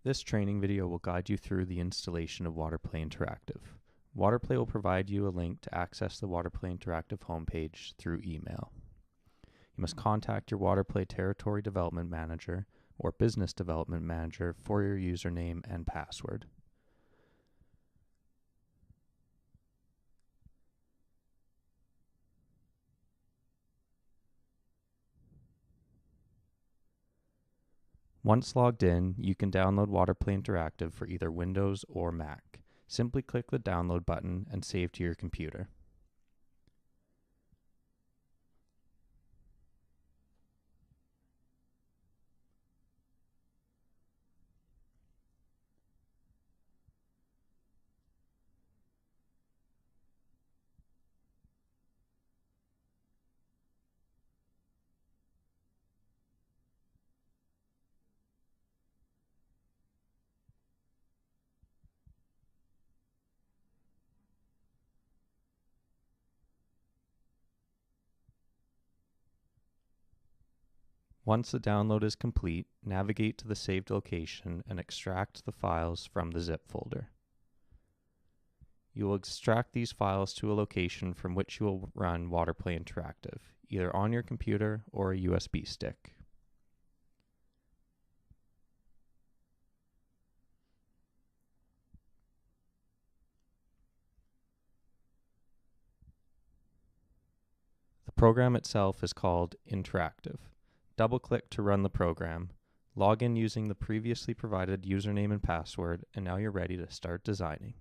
This training video will guide you through the installation of Waterplay Interactive. Waterplay will provide you a link to access the Waterplay Interactive homepage through email. You must contact your Waterplay Territory Development Manager or Business Development Manager for your username and password. Once logged in, you can download Waterplay Interactive for either Windows or Mac. Simply click the download button and save to your computer. Once the download is complete, navigate to the saved location and extract the files from the zip folder. You will extract these files to a location from which you will run Waterplay Interactive, either on your computer or a USB stick. The program itself is called Interactive. Double-click to run the program, log in using the previously provided username and password, and now you're ready to start designing.